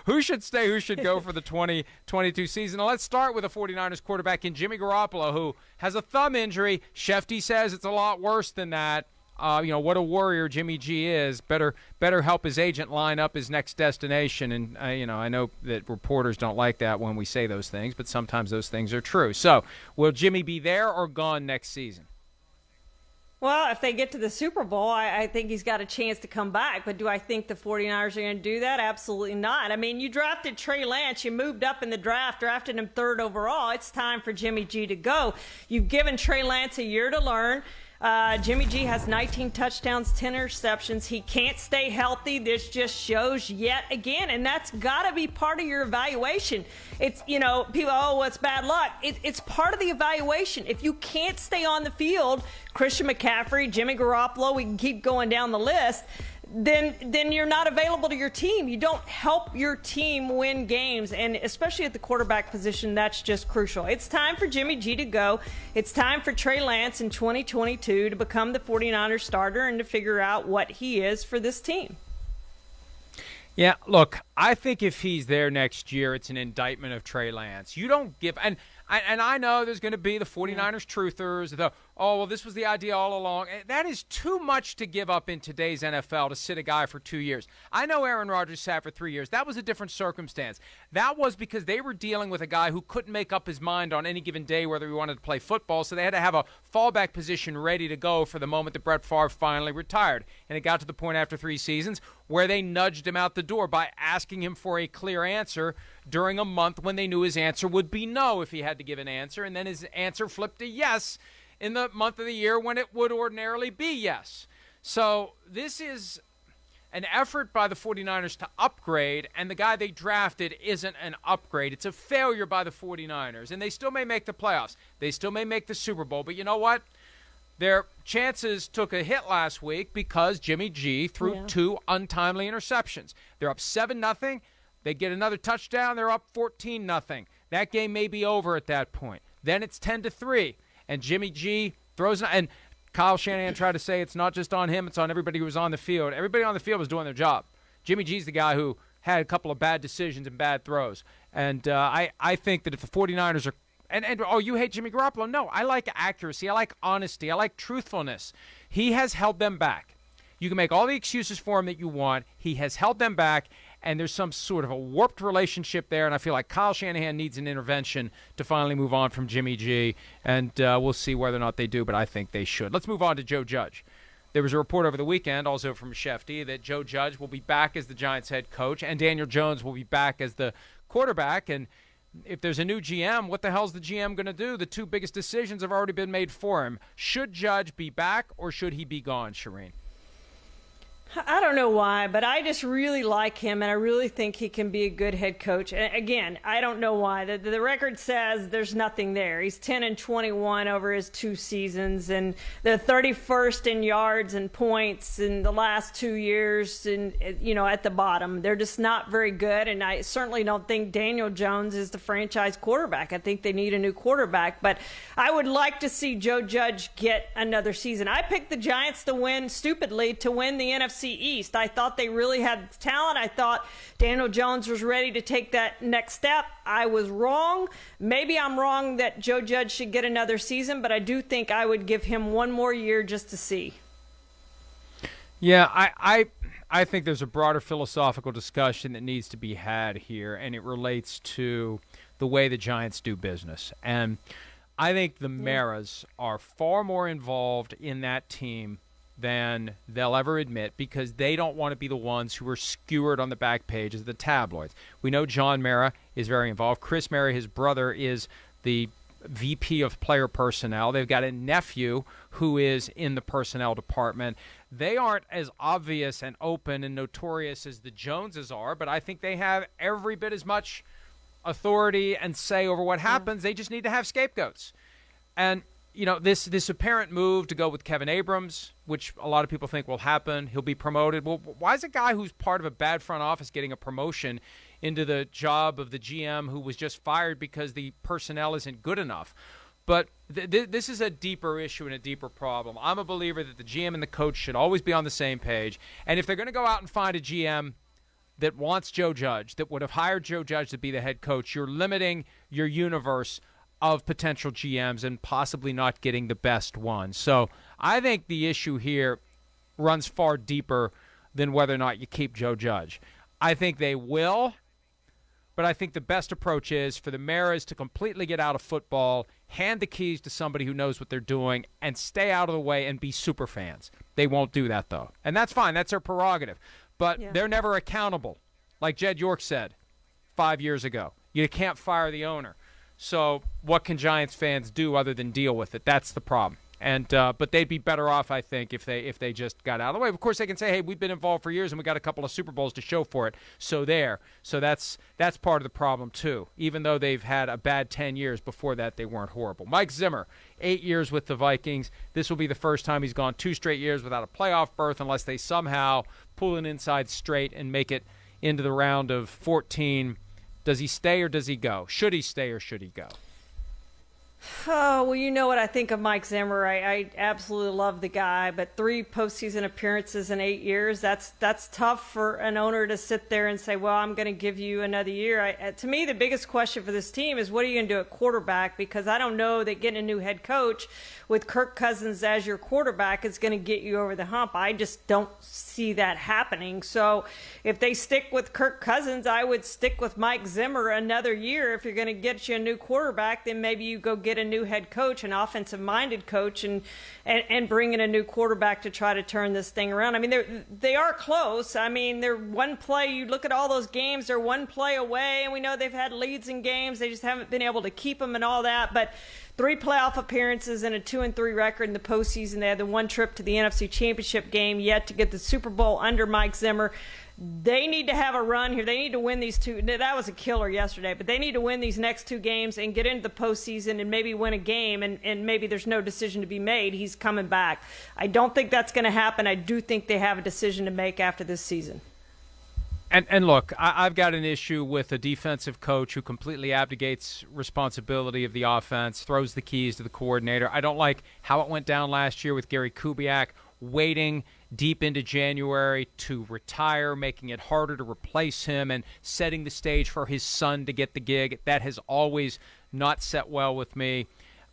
who should stay, who should go for the 2022 season. Now, let's start with a 49ers quarterback in Jimmy Garoppolo, who has a thumb injury. Shefty says it's a lot worse than that. What a warrior Jimmy G is. Better help his agent line up his next destination. And, I know that reporters don't like that when we say those things, but sometimes those things are true. So will Jimmy be there or gone next season? Well, if they get to the Super Bowl, I think he's got a chance to come back. But do I think the 49ers are going to do that? Absolutely not. I mean, you drafted Trey Lance. You moved up in the draft, drafted him 3rd overall. It's time for Jimmy G to go. You've given Trey Lance a year to learn. Jimmy G has 19 touchdowns, 10 interceptions. He can't stay healthy. This just shows yet again, and that's got to be part of your evaluation. It's, people, it's bad luck. It's part of the evaluation. If you can't stay on the field, Christian McCaffrey, Jimmy Garoppolo, we can keep going down the list, then you're not available to your team. You don't help your team win games, and especially at the quarterback position, that's just crucial. It's time for Jimmy G to go. It's time for Trey Lance in 2022 to become the 49ers starter and to figure out what he is for this team. Yeah, look, I think if he's there next year, it's an indictment of Trey Lance. You don't give – and I know there's going to be the 49ers truthers, this was the idea all along. That is too much to give up in today's NFL to sit a guy for 2 years. I know Aaron Rodgers sat for 3 years. That was a different circumstance. That was because they were dealing with a guy who couldn't make up his mind on any given day whether he wanted to play football, so they had to have a fallback position ready to go for the moment that Brett Favre finally retired. And it got to the point after 3 seasons where they nudged him out the door by asking him for a clear answer during a month when they knew his answer would be no if he had to give an answer, and then his answer flipped to yes in the month of the year when it would ordinarily be yes. So this is an effort by the 49ers to upgrade, and the guy they drafted isn't an upgrade. It's a failure by the 49ers, and they still may make the playoffs. They still may make the Super Bowl, but you know what? Their chances took a hit last week because Jimmy G threw 2 untimely interceptions. They're up 7-0. They get another touchdown. They're up 14-0. That game may be over at that point. Then it's 10-3, and Jimmy G throws. And Kyle Shanahan tried to say it's not just on him; it's on everybody who was on the field. Everybody on the field was doing their job. Jimmy G's the guy who had a couple of bad decisions and bad throws. And I think that if the 49ers are and you hate Jimmy Garoppolo? No, I like accuracy. I like honesty. I like truthfulness. He has held them back. You can make all the excuses for him that you want. He has held them back, and there's some sort of a warped relationship there, and I feel like Kyle Shanahan needs an intervention to finally move on from Jimmy G, and we'll see whether or not they do, but I think they should. Let's move on to Joe Judge. There was a report over the weekend, also from Shefty, that Joe Judge will be back as the Giants head coach, and Daniel Jones will be back as the quarterback, and if there's a new GM, what the hell's the GM going to do? The 2 biggest decisions have already been made for him. Should Judge be back, or should he be gone, Charean? I don't know why, but I just really like him, and I really think he can be a good head coach. And again, I don't know why. The record says there's nothing there. He's 10-21 over his 2 seasons, and they're 31st in yards and points in the last 2 years, and at the bottom. They're just not very good, and I certainly don't think Daniel Jones is the franchise quarterback. I think they need a new quarterback, but I would like to see Joe Judge get another season. I picked the Giants to win the NFC East. I thought they really had talent. I thought Daniel Jones was ready to take that next step. I was wrong. Maybe I'm wrong that Joe Judge should get another season, but I do think I would give him 1 more year just to see. Yeah, I think there's a broader philosophical discussion that needs to be had here, and it relates to the way the Giants do business. And I think the Maras are far more involved in that team than they'll ever admit, because they don't want to be the ones who are skewered on the back pages of the tabloids. We know John Mara is very involved. Chris Mara, his brother, is the VP of player personnel. They've got a nephew who is in the personnel department. They aren't as obvious and open and notorious as the Joneses are, but I think they have every bit as much authority and say over what happens. They just need to have scapegoats. And this apparent move to go with Kevin Abrams, which a lot of people think will happen, he'll be promoted. Well, why is a guy who's part of a bad front office getting a promotion into the job of the GM who was just fired because the personnel isn't good enough? But this is a deeper issue and a deeper problem. I'm a believer that the GM and the coach should always be on the same page. And if they're going to go out and find a GM, that wants Joe Judge, that would have hired Joe Judge to be the head coach, you're limiting your universe of potential GMs and possibly not getting the best one. So I think the issue here runs far deeper than whether or not you keep Joe Judge. I think they will, but I think the best approach is for the Maras to completely get out of football, hand the keys to somebody who knows what they're doing, and stay out of the way and be super fans. They won't do that, though. And that's fine. That's their prerogative. But they're never accountable. Like Jed York said 5 years ago, you can't fire the owner. So what can Giants fans do other than deal with it? That's the problem. And but they'd be better off, I think, if they just got out of the way. Of course, they can say, "Hey, we've been involved for years, and we got a couple of Super Bowls to show for it." So that's part of the problem too. Even though they've had a bad 10 years before that, they weren't horrible. Mike Zimmer, 8 years with the Vikings. This will be the first time he's gone 2 straight years without a playoff berth, unless they somehow pull an inside straight and make it into the round of 14. Does he stay or does he go? Should he stay or should he go? Oh, well, you know what I think of Mike Zimmer. I absolutely love the guy, but 3 postseason appearances in 8 years, that's tough for an owner to sit there and say, well, I'm going to give you another year. To me, the biggest question for this team is what are you going to do at quarterback? Because I don't know that getting a new head coach with Kirk Cousins as your quarterback is going to get you over the hump. I just don't see that happening. So if they stick with Kirk Cousins, I would stick with Mike Zimmer another year. If you're going to get you a new quarterback, then maybe you go get a new head coach, an offensive-minded coach, and bring in a new quarterback to try to turn this thing around. I mean, they are close. I mean, they're one play. You look at all those games, they're one play away, and we know they've had leads in games. They just haven't been able to keep them and all that. But 3 playoff appearances and a 2-3 record in the postseason. They had the 1 trip to the NFC Championship game, yet to get the Super Bowl under Mike Zimmer. They need to have a run here. They need to win these 2. That was a killer yesterday, but they need to win these next 2 games and get into the postseason and maybe win a game, and maybe there's no decision to be made. He's coming back. I don't think that's going to happen. I do think they have a decision to make after this season. And look, I've got an issue with a defensive coach who completely abdicates responsibility of the offense, throws the keys to the coordinator. I don't like how it went down last year with Gary Kubiak waiting deep into January to retire, making it harder to replace him and setting the stage for his son to get the gig. That has always not set well with me.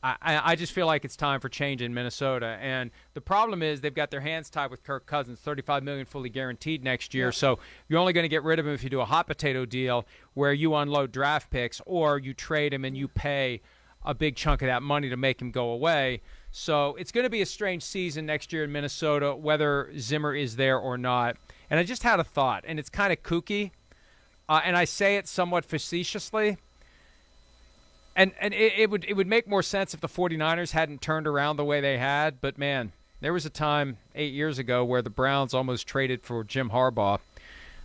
I just feel like it's time for change in Minnesota. And the problem is they've got their hands tied with Kirk Cousins, $35 million fully guaranteed next year. Yeah. So you're only going to get rid of him if you do a hot potato deal where you unload draft picks or you trade him and you pay a big chunk of that money to make him go away. So it's going to be a strange season next year in Minnesota, whether Zimmer is there or not. And I just had a thought, and it's kind of kooky, and I say it somewhat facetiously. And it would make more sense if the 49ers hadn't turned around the way they had. But, man, there was a time 8 years ago where the Browns almost traded for Jim Harbaugh.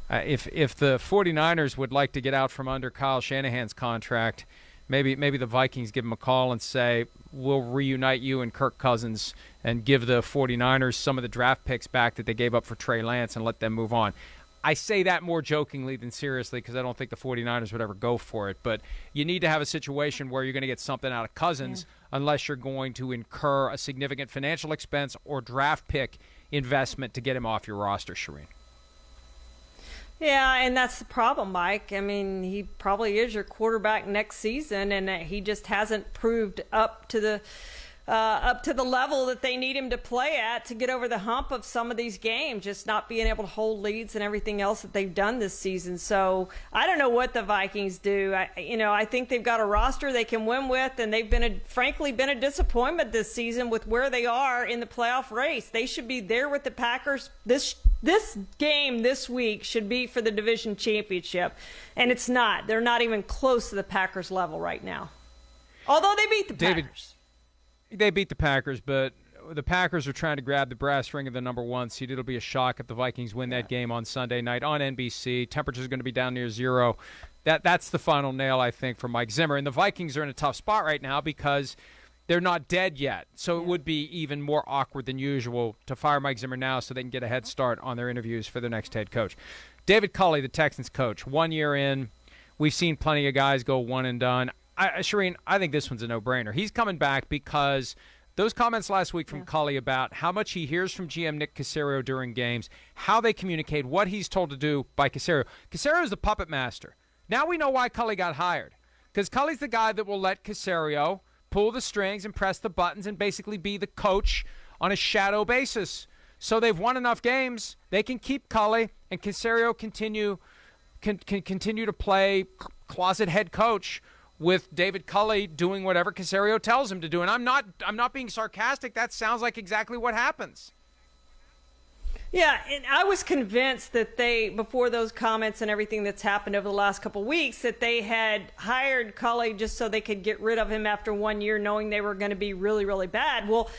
If the 49ers would like to get out from under Kyle Shanahan's contract, maybe the Vikings give him a call and say, we'll reunite you and Kirk Cousins and give the 49ers some of the draft picks back that they gave up for Trey Lance and let them move on. I say that more jokingly than seriously because I don't think the 49ers would ever go for it. But you need to have a situation where you're going to get something out of Cousins unless you're going to incur a significant financial expense or draft pick investment to get him off your roster, Charean. Yeah, and that's the problem, Mike. I mean, he probably is your quarterback next season, and he just hasn't proved up to the level that they need him to play at to get over the hump of some of these games, just not being able to hold leads and everything else that they've done this season. So I don't know what the Vikings do. I think they've got a roster they can win with, and they've frankly been a disappointment this season with where they are in the playoff race. They should be there with the Packers. This game this week should be for the division championship, and it's not. They're not even close to the Packers level right now, although they beat the Packers. They beat the Packers, but the Packers are trying to grab the brass ring of the number 1 seed. It'll be a shock if the Vikings win that game on Sunday night on NBC. Temperature's going to be down near 0. That's the final nail, I think, for Mike Zimmer. And the Vikings are in a tough spot right now because they're not dead yet. So it would be even more awkward than usual to fire Mike Zimmer now so they can get a head start on their interviews for their next head coach. David Culley, the Texans coach, 1 year in. We've seen plenty of guys go one and done. Charean, I think this one's a no-brainer. He's coming back because those comments last week from Cully about how much he hears from GM Nick Caserio during games, how they communicate, what he's told to do by Caserio. Caserio is the puppet master. Now we know why Cully got hired, because Cully's the guy that will let Caserio pull the strings and press the buttons and basically be the coach on a shadow basis. So they've won enough games. They can keep Cully, and Caserio can continue to play closet head coach with David Cully doing whatever Caserio tells him to do. And I'm not being sarcastic. That sounds like exactly what happens. Yeah, and I was convinced that they, before those comments and everything that's happened over the last couple of weeks, that they had hired Cully just so they could get rid of him after 1 year, knowing they were going to be really, really bad. Well,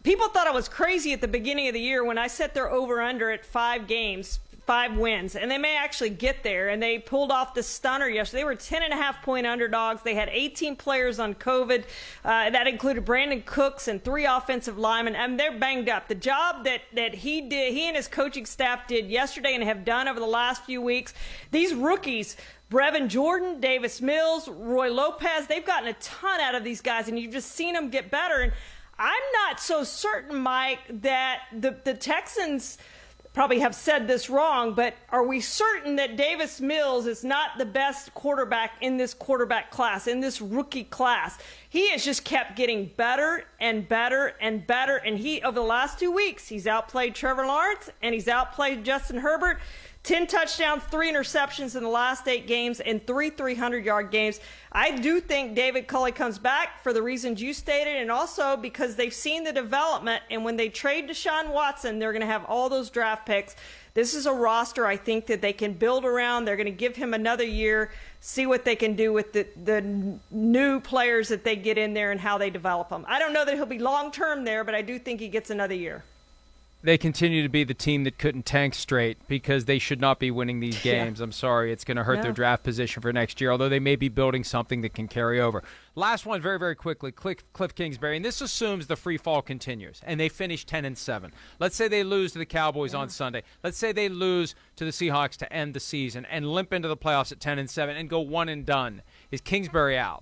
people thought I was crazy at the beginning of the year when I set their over-under at 5 games, 5 wins, and they may actually get there, and they pulled off the stunner yesterday. They were 10.5-point underdogs. They had 18 players on COVID. That included Brandon Cooks and 3 offensive linemen, and they're banged up. The job that he did, he and his coaching staff did yesterday and have done over the last few weeks, these rookies, Brevin Jordan, Davis Mills, Roy Lopez, they've gotten a ton out of these guys, and you've just seen them get better. And I'm not so certain, Mike, that the Texans probably have said this wrong, but are we certain that Davis Mills is not the best quarterback in this quarterback class, in this rookie class? He has just kept getting better and better and better, and he, over the last 2 weeks, he's outplayed Trevor Lawrence and he's outplayed Justin Herbert. 10 touchdowns, 3 interceptions in the last 8 games, and 3 300-yard games. I do think David Culley comes back for the reasons you stated, and also because they've seen the development, and when they trade Deshaun Watson, they're going to have all those draft picks. This is a roster I think that they can build around. They're going to give him another year, see what they can do with the new players that they get in there and how they develop them. I don't know that he'll be long-term there, but I do think he gets another year. They continue to be the team that couldn't tank straight because they should not be winning these games. I'm sorry. It's going to hurt their draft position for next year, although they may be building something that can carry over. Last one, very, very quickly, Cliff Kingsbury, and this assumes the free fall continues, and they finish 10-7. Let's say they lose to the Cowboys on Sunday. Let's say they lose to the Seahawks to end the season and limp into the playoffs at 10-7 and go one and done. Is Kingsbury out?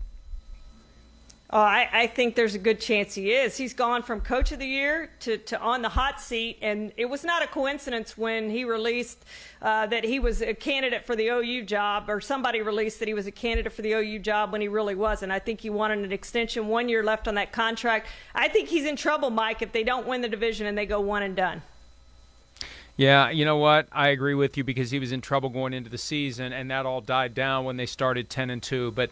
Oh, I think there's a good chance he is. He's gone from Coach of the Year to on the hot seat, and it was not a coincidence when he released that he was a candidate for the OU job, or somebody released that he was a candidate for the OU job when he really wasn't. I think he wanted an extension, 1 year left on that contract. I think he's in trouble, Mike, if they don't win the division and they go one and done. Yeah, you know what? I agree with you because he was in trouble going into the season, and that all died down when they started 10-2. But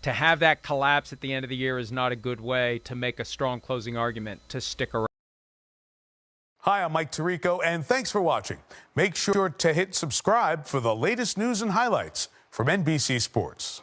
to have that collapse at the end of the year is not a good way to make a strong closing argument to stick around. Hi, I'm Mike Tirico, and thanks for watching. Make sure to hit subscribe for the latest news and highlights from NBC Sports.